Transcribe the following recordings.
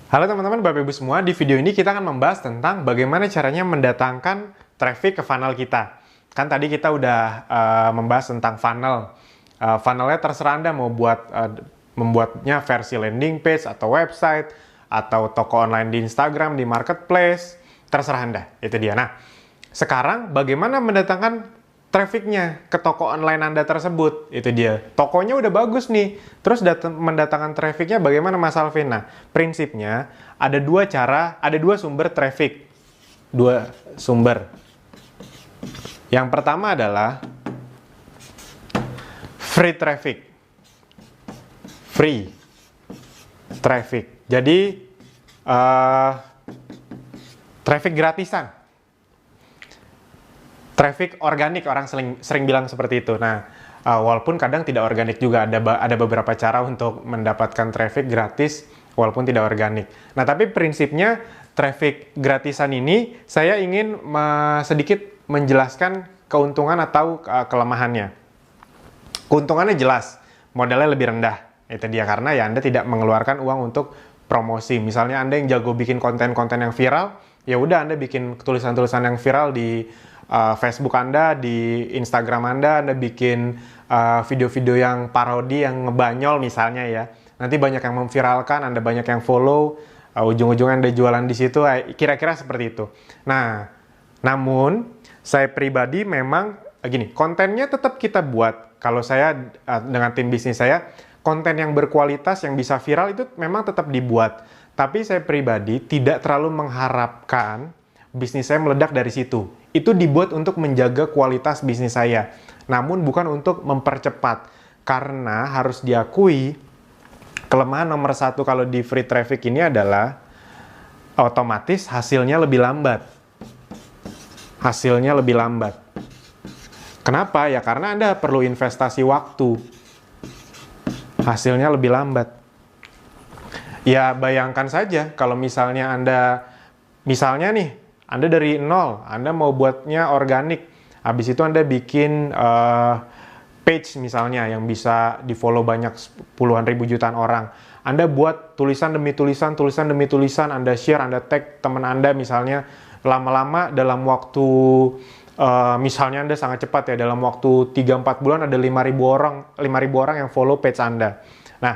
Halo teman-teman, Bapak Ibu semua. Di video ini kita akan membahas tentang bagaimana caranya mendatangkan traffic ke funnel kita. Kan tadi kita udah membahas tentang funnel. Funnelnya terserah Anda mau membuatnya versi landing page atau website atau toko online di Instagram, di marketplace, terserah Anda. Itu dia. Nah, sekarang bagaimana mendatangkan trafficnya ke toko online Anda tersebut? Itu dia. Tokonya udah bagus nih. Terus mendatangkan trafficnya bagaimana Mas Alvin? Nah, prinsipnya ada dua cara, ada dua sumber traffic. Dua sumber. Yang pertama adalah free traffic. Free traffic. Jadi, traffic gratisan. Traffic organik, orang sering bilang seperti itu. Nah, walaupun kadang tidak organik juga, ada beberapa cara untuk mendapatkan traffic gratis walaupun tidak organik. Nah, tapi prinsipnya traffic gratisan ini saya ingin sedikit menjelaskan keuntungan atau kelemahannya. Keuntungannya jelas, modalnya lebih rendah. Itu dia, karena ya Anda tidak mengeluarkan uang untuk promosi. Misalnya Anda yang jago bikin konten-konten yang viral, ya udah Anda bikin tulisan-tulisan yang viral di Facebook Anda, di Instagram Anda bikin video-video yang parodi, yang ngebanyol misalnya ya. Nanti banyak yang memviralkan, Anda banyak yang follow, ujung-ujungnya Anda jualan di situ, kira-kira seperti itu. Nah, namun saya pribadi memang gini, kontennya tetap kita buat. Kalau saya dengan tim bisnis saya, konten yang berkualitas, yang bisa viral itu memang tetap dibuat. Tapi saya pribadi tidak terlalu mengharapkan bisnis saya meledak dari situ. Itu dibuat untuk menjaga kualitas bisnis saya. Namun bukan untuk mempercepat. Karena harus diakui, kelemahan nomor satu kalau di free traffic ini adalah otomatis hasilnya lebih lambat. Hasilnya lebih lambat. Kenapa? Ya karena Anda perlu investasi waktu. Hasilnya lebih lambat. Ya bayangkan saja kalau misalnya misalnya nih, Anda dari nol, Anda mau buatnya organik. Habis itu Anda bikin page misalnya yang bisa di-follow banyak puluhan ribu jutaan orang. Anda buat tulisan demi tulisan, tulisan demi tulisan, Anda share, Anda tag teman Anda misalnya. Lama-lama dalam waktu, misalnya Anda sangat cepat ya, dalam waktu 3-4 bulan ada 5.000 orang yang follow page Anda. Nah,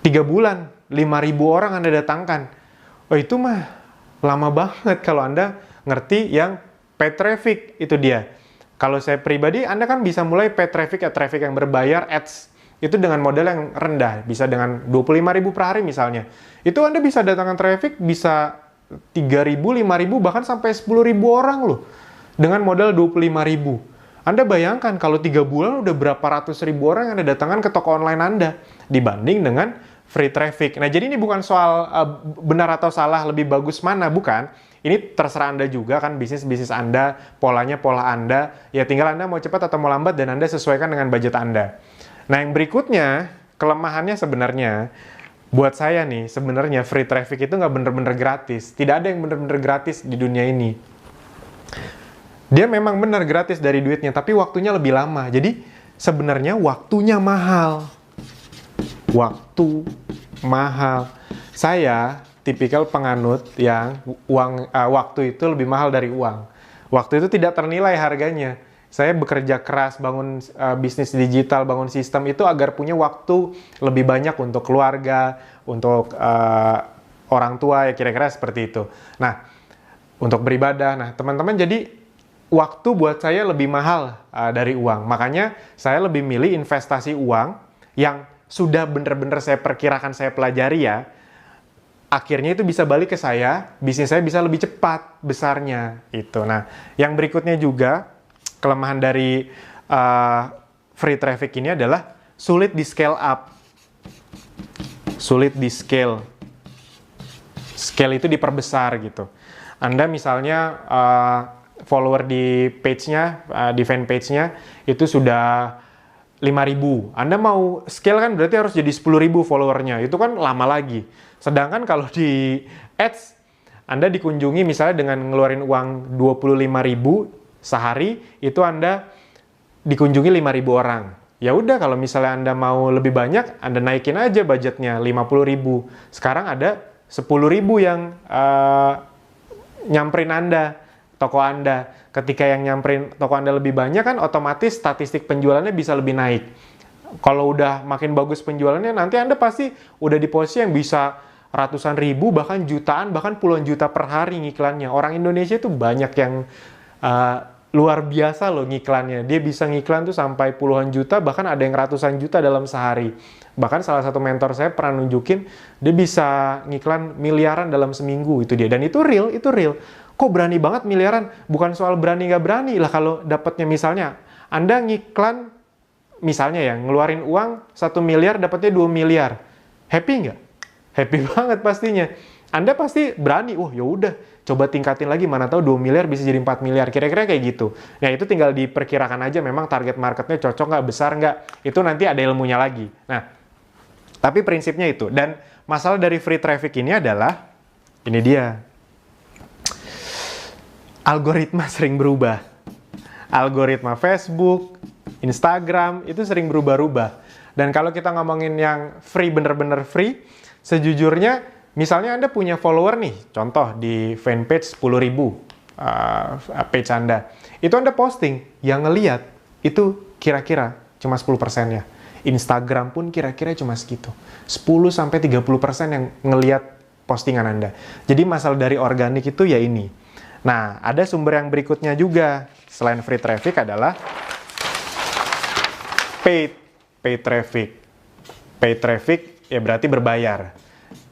3 bulan, 5.000 orang Anda datangkan. Oh itu mah lama banget kalau Anda ngerti yang paid traffic, itu dia. Kalau saya pribadi, Anda kan bisa mulai paid traffic, traffic yang berbayar, ads. Itu dengan modal yang rendah, bisa dengan 25.000 per hari misalnya. Itu Anda bisa datangkan traffic, bisa 3.000, 5.000, bahkan sampai 10.000 orang loh. Dengan modal 25.000. Anda bayangkan kalau 3 bulan udah berapa ratus ribu orang yang Anda datangkan ke toko online Anda. Dibanding dengan free traffic. Nah, jadi ini bukan soal benar atau salah, lebih bagus mana, bukan. Ini terserah Anda juga kan, bisnis Anda, polanya pola Anda. Ya tinggal Anda mau cepat atau mau lambat dan Anda sesuaikan dengan budget Anda. Nah, yang berikutnya, kelemahannya sebenarnya, buat saya nih, sebenarnya free traffic itu nggak bener-bener gratis. Tidak ada yang bener-bener gratis di dunia ini. Dia memang benar gratis dari duitnya, tapi waktunya lebih lama. Jadi, sebenarnya waktunya mahal. Waktu mahal. Saya tipikal penganut yang waktu itu lebih mahal dari uang. Waktu itu tidak ternilai harganya. Saya bekerja keras bangun bisnis digital, bangun sistem itu agar punya waktu lebih banyak untuk keluarga, untuk orang tua, ya kira-kira seperti itu. Nah, untuk beribadah. Nah, teman-teman, jadi waktu buat saya lebih mahal dari uang. Makanya saya lebih milih investasi uang yang sudah benar-benar saya perkirakan, saya pelajari ya, akhirnya itu bisa balik ke saya, bisnis saya bisa lebih cepat besarnya. Itu. Nah, yang berikutnya juga, kelemahan dari free traffic ini adalah sulit di scale up. Sulit di scale. Scale itu diperbesar gitu. Anda misalnya follower di page-nya, di fanpage-nya, itu sudah 5.000. Anda mau scale kan berarti harus jadi 10.000 followernya. Itu kan lama lagi. Sedangkan kalau di ads, Anda dikunjungi misalnya dengan ngeluarin uang 25.000 sehari, itu Anda dikunjungi 5.000 orang. Ya udah, kalau misalnya Anda mau lebih banyak, Anda naikin aja budgetnya 50.000. Sekarang ada 10.000 yang nyamperin Anda, toko Anda. Ketika yang nyamperin toko Anda lebih banyak kan otomatis statistik penjualannya bisa lebih naik. Kalau udah makin bagus penjualannya, nanti Anda pasti udah di posisi yang bisa ratusan ribu, bahkan jutaan, bahkan puluhan juta per hari ngiklannya. Orang Indonesia itu banyak yang luar biasa loh ngiklannya. Dia bisa ngiklan tuh sampai puluhan juta, bahkan ada yang ratusan juta dalam sehari. Bahkan salah satu mentor saya pernah nunjukin, dia bisa ngiklan miliaran dalam seminggu, itu dia. Dan itu real, itu real. Kok berani banget miliaran? Bukan soal berani nggak berani lah, kalau dapatnya misalnya, Anda ngiklan, misalnya ya, ngeluarin uang 1 miliar, dapatnya 2 miliar. Happy nggak? Happy banget pastinya. Anda pasti berani, ya udah, coba tingkatin lagi, mana tahu 2 miliar bisa jadi 4 miliar, kira-kira kayak gitu. Nah, itu tinggal diperkirakan aja memang target marketnya cocok nggak, besar nggak, itu nanti ada ilmunya lagi. Nah, tapi prinsipnya itu. Dan masalah dari free traffic ini adalah, ini dia, algoritma sering berubah. Algoritma Facebook, Instagram, itu sering berubah-ubah. Dan kalau kita ngomongin yang free, bener-bener free, sejujurnya, misalnya Anda punya follower nih, contoh di fanpage 10.000 page Anda. Itu Anda posting, yang ngeliat itu kira-kira cuma 10%-nya. Instagram pun kira-kira cuma segitu. 10-30% yang ngeliat postingan Anda. Jadi masalah dari organik itu ya ini. Nah, ada sumber yang berikutnya juga, selain free traffic adalah paid traffic. Paid traffic ya berarti berbayar.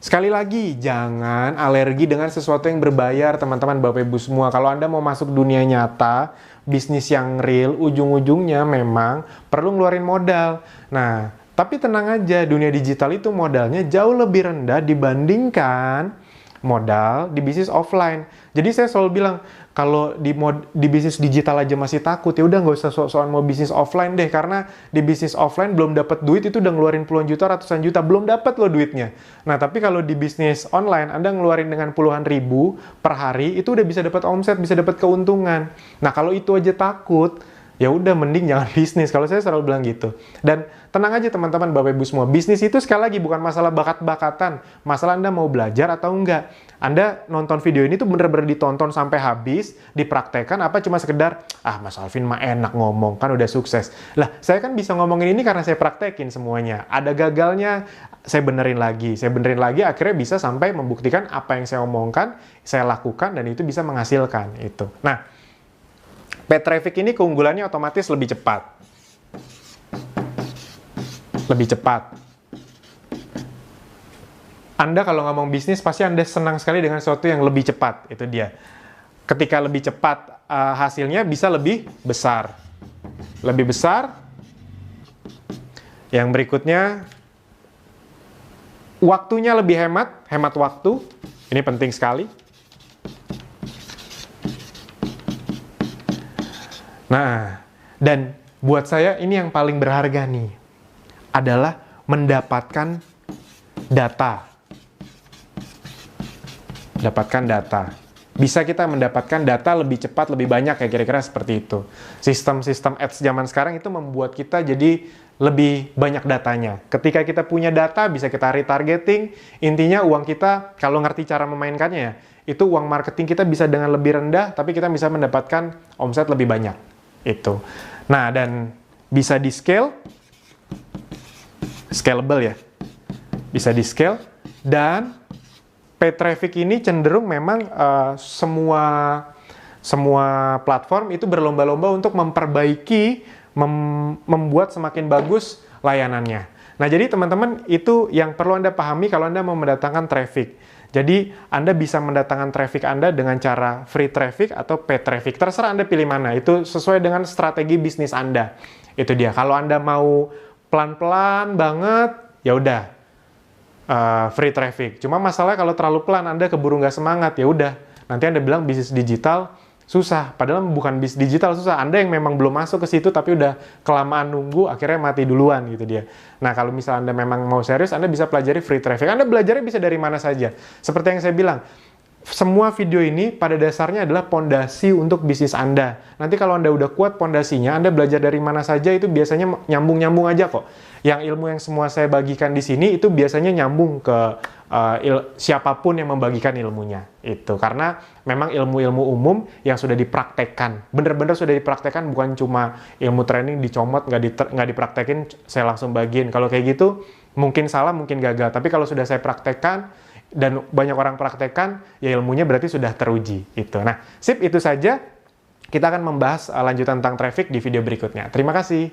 Sekali lagi, jangan alergi dengan sesuatu yang berbayar, teman-teman, Bapak Ibu semua. Kalau Anda mau masuk dunia nyata, bisnis yang real, ujung-ujungnya memang perlu ngeluarin modal. Nah, tapi tenang aja, dunia digital itu modalnya jauh lebih rendah dibandingkan modal di bisnis offline. Jadi saya selalu bilang, kalau di bisnis digital aja masih takut, ya udah nggak usah sok-sokan mau bisnis offline deh, karena di bisnis offline belum dapat duit itu udah ngeluarin puluhan juta, ratusan juta, belum dapat loh duitnya. Nah, tapi kalau di bisnis online Anda ngeluarin dengan puluhan ribu per hari, itu udah bisa dapat omset, bisa dapat keuntungan. Nah, kalau itu aja takut, ya udah mending jangan bisnis. Kalau saya selalu bilang gitu. Dan tenang aja teman-teman, Bapak Ibu semua, bisnis itu sekali lagi bukan masalah bakat-bakatan, masalah Anda mau belajar atau enggak. Anda nonton video ini tuh bener-bener ditonton sampai habis, dipraktekkan, apa cuma sekedar, Mas Alvin mah enak ngomong, kan udah sukses. Lah, saya kan bisa ngomongin ini karena saya praktekin semuanya. Ada gagalnya, saya benerin lagi, akhirnya bisa sampai membuktikan apa yang saya omongkan, saya lakukan, dan itu bisa menghasilkan itu. Nah, paid traffic ini keunggulannya otomatis lebih cepat. Lebih cepat. Anda kalau ngomong bisnis, pasti Anda senang sekali dengan sesuatu yang lebih cepat. Itu dia. Ketika lebih cepat, hasilnya bisa lebih besar. Lebih besar. Yang berikutnya, waktunya lebih hemat waktu. Ini penting sekali. Nah, dan buat saya ini yang paling berharga nih, adalah mendapatkan data. Dapatkan data. Bisa kita mendapatkan data lebih cepat, lebih banyak, ya kira-kira seperti itu. Sistem-sistem ads zaman sekarang itu membuat kita jadi lebih banyak datanya. Ketika kita punya data, bisa kita retargeting. Intinya uang kita, kalau ngerti cara memainkannya ya, itu uang marketing kita bisa dengan lebih rendah, tapi kita bisa mendapatkan omset lebih banyak. Itu. Nah, dan bisa di-scale, scalable ya. Bisa di-scale, dan paid traffic ini cenderung memang semua platform itu berlomba-lomba untuk memperbaiki, membuat semakin bagus layanannya. Nah, jadi teman-teman, itu yang perlu Anda pahami kalau Anda mau mendatangkan traffic. Jadi, Anda bisa mendatangkan traffic Anda dengan cara free traffic atau paid traffic. Terserah Anda pilih mana. Itu sesuai dengan strategi bisnis Anda. Itu dia. Kalau Anda mau pelan-pelan banget, ya udah free traffic. Cuma masalahnya kalau terlalu pelan, Anda keburu nggak semangat, ya udah. Nanti Anda bilang bisnis digital susah. Padahal bukan bisnis digital susah. Anda yang memang belum masuk ke situ, tapi udah kelamaan nunggu, akhirnya mati duluan gitu dia. Nah, kalau misalnya Anda memang mau serius, Anda bisa pelajari free traffic. Anda belajarnya bisa dari mana saja. Seperti yang saya bilang, semua video ini pada dasarnya adalah pondasi untuk bisnis Anda. Nanti kalau Anda udah kuat pondasinya, Anda belajar dari mana saja itu biasanya nyambung-nyambung aja kok. Yang ilmu yang semua saya bagikan di sini itu biasanya nyambung ke siapapun yang membagikan ilmunya. Itu karena memang ilmu-ilmu umum yang sudah dipraktekkan. Bener-bener sudah dipraktekkan, bukan cuma ilmu training dicomot, nggak dipraktekin, saya langsung bagiin. Kalau kayak gitu, mungkin salah, mungkin gagal. Tapi kalau sudah saya praktekkan, dan banyak orang praktekkan, ya ilmunya berarti sudah teruji. Itu. Nah, sip, itu saja. Kita akan membahas lanjutan tentang traffic di video berikutnya. Terima kasih.